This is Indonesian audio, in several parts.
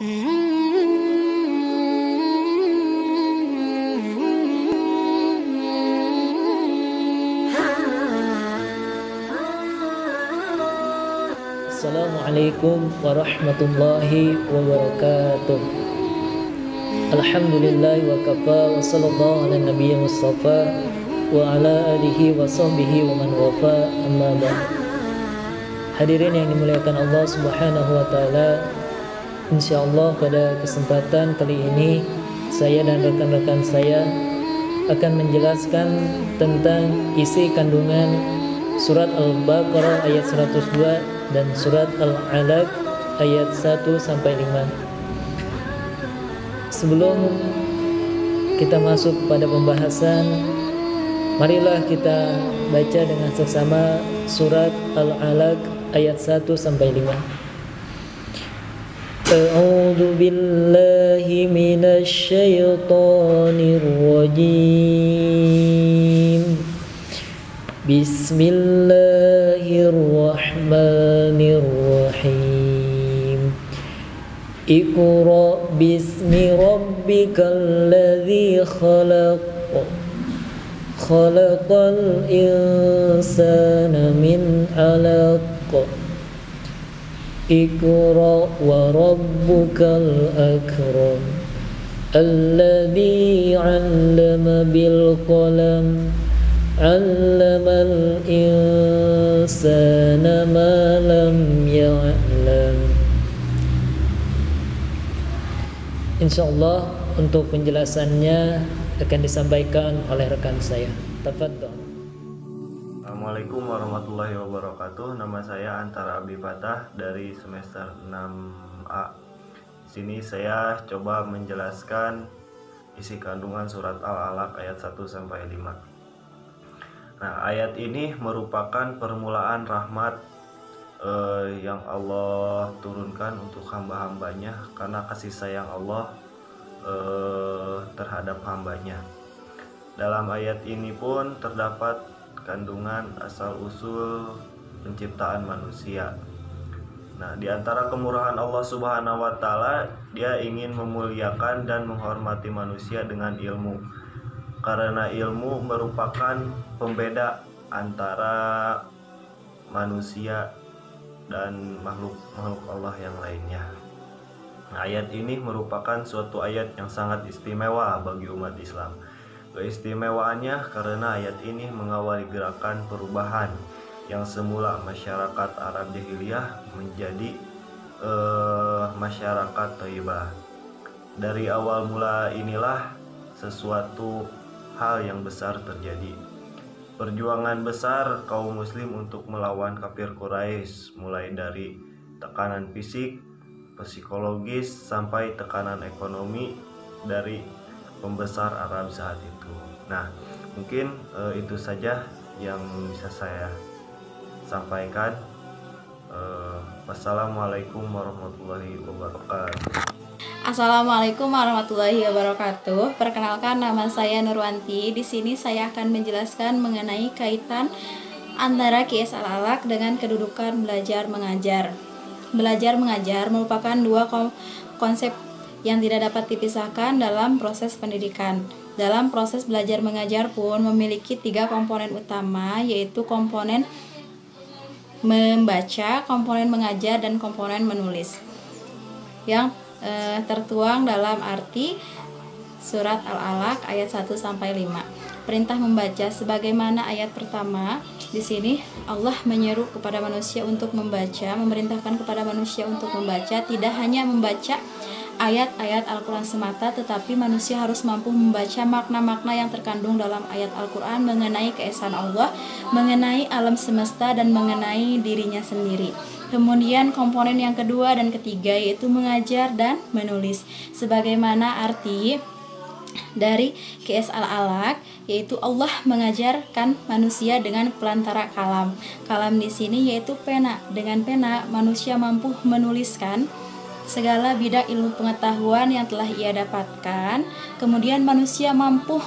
Assalamualaikum warahmatullahi wabarakatuh. Alhamdulillah wa kafa wa sallallahu ala nabiyyi mustafa wa ala alihi wa sahbihi wa man wafa, amma ba'd. Hadirin yang dimuliakan Allah Subhanahu wa taala, insyaallah pada kesempatan kali ini saya dan rekan-rekan saya akan menjelaskan tentang isi kandungan surat Al-Baqarah ayat 102 dan surat Al-Alaq ayat 1-5. Sebelum kita masuk pada pembahasan, marilah kita baca dengan seksama surat Al-Alaq ayat 1-5. A'udzu billahi minasy syaithanir rajim. Bismillahirrahmanirrahim. Iqra bismi rabbikal ladzi khalaq. Khalaqal insana min 'alaq. Iqra wa rabbukal akram. Alladzi 'allama bil qalam. 'Allamal insana ma lam ya'lam. Insyaallah untuk penjelasannya akan disampaikan oleh rekan saya. Tafadhol. Assalamualaikum warahmatullahi wabarakatuh. Nama saya Antara Abdi Fatah dari semester 6A. Di sini saya coba menjelaskan isi kandungan surat Al-Alaq ayat 1-5. Nah, ayat ini merupakan permulaan rahmat yang Allah turunkan untuk hamba-hambanya karena kasih sayang Allah terhadap hambanya. Dalam ayat ini pun terdapat kandungan asal-usul penciptaan manusia. Nah, di antara kemurahan Allah Subhanahu wa taala, Dia ingin memuliakan dan menghormati manusia dengan ilmu. Karena ilmu merupakan pembeda antara manusia dan makhluk Allah yang lainnya. Nah, ayat ini merupakan suatu ayat yang sangat istimewa bagi umat Islam. Keistimewaannya karena ayat ini mengawali gerakan perubahan yang semula masyarakat Arab jahiliyah menjadi masyarakat thayyibah. Dari awal mula inilah sesuatu hal yang besar terjadi. Perjuangan besar kaum muslim untuk melawan kafir Quraisy, mulai dari tekanan fisik, psikologis sampai tekanan ekonomi dari pembesar Arab saat itu. Nah, mungkin itu saja yang bisa saya sampaikan. Wassalamualaikum warahmatullahi wabarakatuh. Assalamualaikum warahmatullahi wabarakatuh. Perkenalkan, nama saya Nurwanti. Di sini saya akan menjelaskan mengenai kaitan antara QS Al-Alaq dengan kedudukan belajar mengajar. Belajar mengajar merupakan dua konsep yang tidak dapat dipisahkan dalam proses pendidikan. Dalam proses belajar mengajar pun memiliki 3 komponen utama, yaitu komponen membaca, komponen mengajar, dan komponen menulis, yang tertuang dalam arti surat Al-Alaq ayat 1-5. Perintah membaca sebagaimana ayat pertama. Di sini Allah menyeru kepada manusia untuk membaca, memerintahkan kepada manusia untuk membaca, tidak hanya membaca ayat-ayat Al-Quran semata, tetapi manusia harus mampu membaca makna-makna yang terkandung dalam ayat Al-Quran mengenai keesaan Allah, mengenai alam semesta, dan mengenai dirinya sendiri. Kemudian komponen yang kedua dan ketiga yaitu mengajar dan menulis. Sebagaimana arti dari QS Al-Alaq, yaitu Allah mengajarkan manusia dengan pelantara kalam. Kalam di sini yaitu pena. Dengan pena manusia mampu menuliskan segala bidang ilmu pengetahuan yang telah ia dapatkan. Kemudian manusia mampu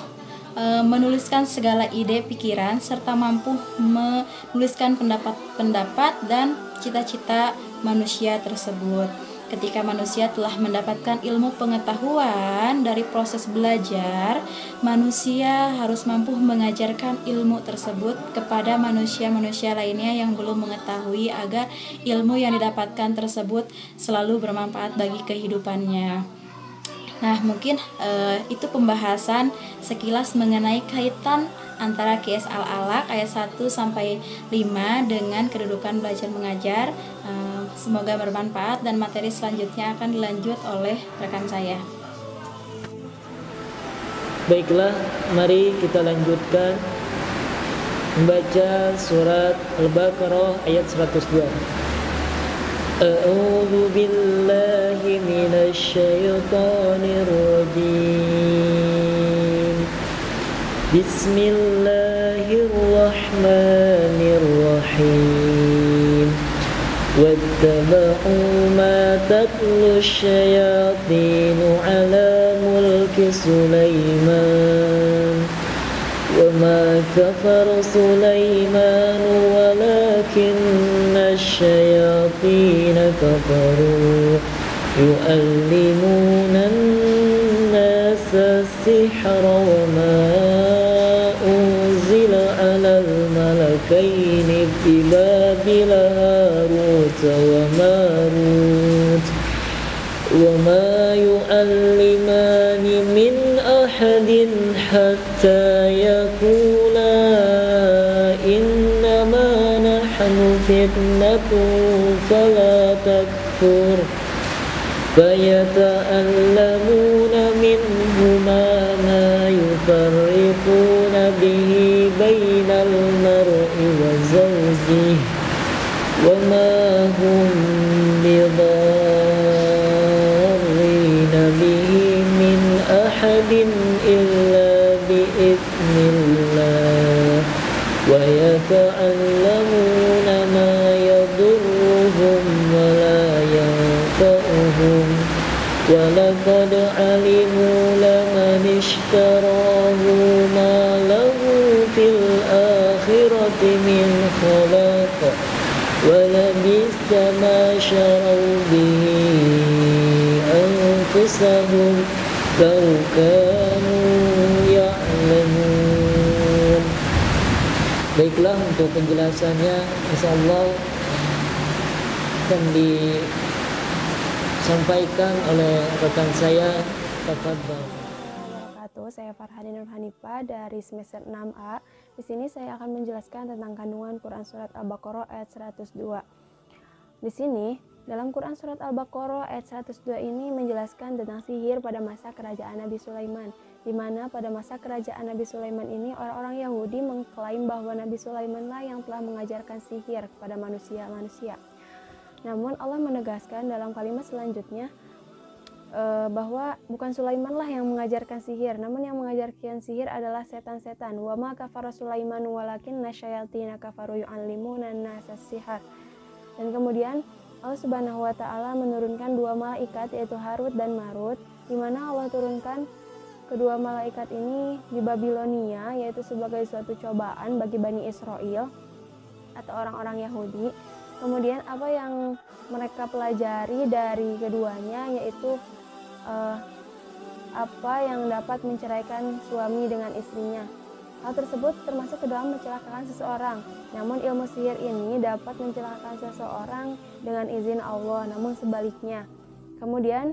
menuliskan segala ide pikiran serta mampu menuliskan pendapat-pendapat dan cita-cita manusia tersebut. ketika manusia telah mendapatkan ilmu pengetahuan dari proses belajar, manusia harus mampu mengajarkan ilmu tersebut kepada manusia-manusia lainnya yang belum mengetahui agar ilmu yang didapatkan tersebut selalu bermanfaat bagi kehidupannya. Nah, mungkin itu pembahasan sekilas mengenai kaitan antara QS Al-Alaq ayat 1 sampai 5 dengan kedudukan belajar mengajar. Semoga bermanfaat dan materi selanjutnya akan dilanjut oleh rekan saya. Baiklah, mari kita lanjutkan membaca surat Al-Baqarah ayat 102. A'udzu billahi minasy syaithanir rajim. Bismillahirrahmanirrahim. واتبعوا ما تتلو الشياطين على ملك سليمان وما كفر سليمان ولكن الشياطين كفروا يعلمون الناس السحر وما أنزل على الملكين ببابل هاروت وماروت وما يعلمان من أحد حتى يقولا إنما نحن فتنة فلا تكفر فيتعلمون منهما ما يفرقون به بين المرء وزوجه وما هم بضارين به من أحد إلا بإذن الله ويتعلمون ما يضرهم ولا ينفعهم ولقد علموا لمن اشتراه ما له في الآخرة من خلاق ولبئس ما شروا به أنفسهم لو كانوا يعلمون. Baiklah, untuk penjelasannya insyaallah akan disampaikan oleh rekan saya. Tafadhal. Saya Farhani Nur Hanifa dari semester 6A. Di sini saya akan menjelaskan tentang kandungan Quran surat Al-Baqarah ayat 102. Di sini dalam Quran surat Al-Baqarah ayat 102 ini menjelaskan tentang sihir pada masa kerajaan Nabi Sulaiman, di mana pada masa kerajaan Nabi Sulaiman ini orang-orang Yahudi mengklaim bahwa Nabi Sulaimanlah yang telah mengajarkan sihir kepada manusia-manusia. Namun Allah menegaskan dalam kalimat selanjutnya bahwa bukan Sulaimanlah yang mengajarkan sihir, namun yang mengajarkan sihir adalah setan-setan. Wa ma kafara Sulaiman walakinna syayatina kafaru yu'allimuna an-nasa sihar. Dan kemudian Allah Subhanahu wa taala menurunkan dua malaikat yaitu Harut dan Marut, di mana Allah turunkan kedua malaikat ini di Babilonia, yaitu sebagai suatu cobaan bagi Bani Israel atau orang-orang Yahudi. Kemudian apa yang mereka pelajari dari keduanya yaitu apa yang dapat menceraikan suami dengan istrinya. Hal tersebut termasuk ke dalam mencelakakan seseorang. Namun ilmu sihir ini dapat mencelakakan seseorang dengan izin Allah, namun sebaliknya. Kemudian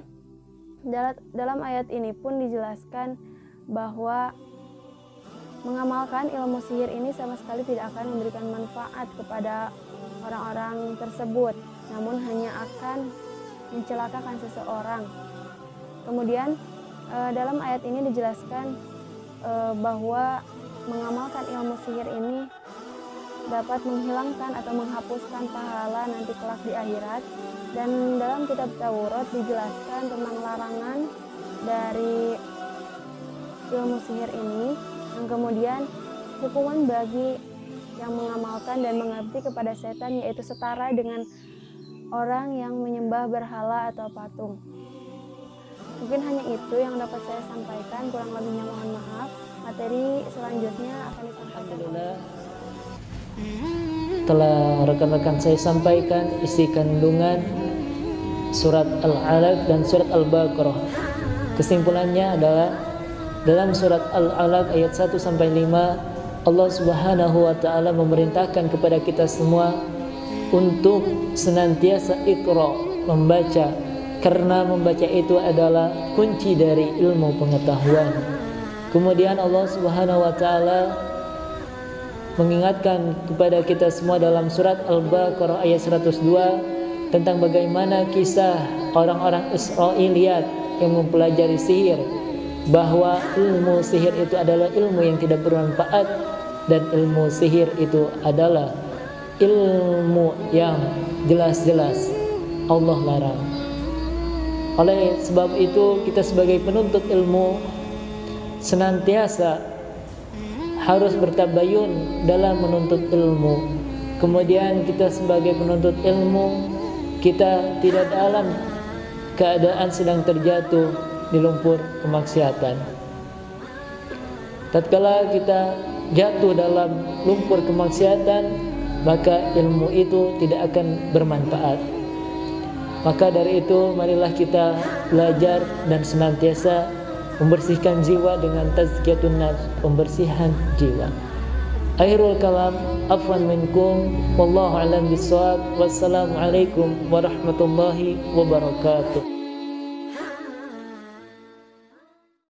dalam ayat ini pun dijelaskan bahwa mengamalkan ilmu sihir ini sama sekali tidak akan memberikan manfaat kepada orang-orang tersebut, namun hanya akan mencelakakan seseorang. Kemudian dalam ayat ini dijelaskan bahwa mengamalkan ilmu sihir ini dapat menghilangkan atau menghapuskan pahala nanti kelak di akhirat. Dan dalam kitab Taurat dijelaskan tentang larangan dari ilmu sihir ini, yang kemudian hukuman bagi yang mengamalkan dan mengabdi kepada setan yaitu setara dengan orang yang menyembah berhala atau patung. Mungkin hanya itu yang dapat saya sampaikan, kurang lebihnya mohon maaf. Materi selanjutnya akan disampaikan. Alhamdulillah, telah rekan-rekan saya sampaikan isi kandungan surat Al-Alaq dan surat Al-Baqarah. Kesimpulannya adalah dalam surat Al-Alaq ayat 1 sampai 5 Allah Subhanahu wa taala memerintahkan kepada kita semua untuk senantiasa iqra, membaca, karena membaca itu adalah kunci dari ilmu pengetahuan. Kemudian Allah Subhanahu wa taala mengingatkan kepada kita semua dalam surat Al-Baqarah ayat 102 tentang bagaimana kisah orang-orang Israiliyat yang mempelajari sihir, bahwa ilmu sihir itu adalah ilmu yang tidak bermanfaat dan ilmu sihir itu adalah ilmu yang jelas-jelas Allah larang. Oleh sebab itu kita sebagai penuntut ilmu senantiasa harus bertabayun dalam menuntut ilmu. Kemudian kita sebagai penuntut ilmu, kita tidak dalam keadaan sedang terjatuh di lumpur kemaksiatan. Tatkala kita jatuh dalam lumpur kemaksiatan, maka ilmu itu tidak akan bermanfaat. Maka dari itu marilah kita belajar dan senantiasa membersihkan jiwa dengan tazkiyatun nafs, pembersihan jiwa. Akhirul kalam, afwan minkum, wallahu a'lam bissawab. Wassalamualaikum warahmatullahi wabarakatuh.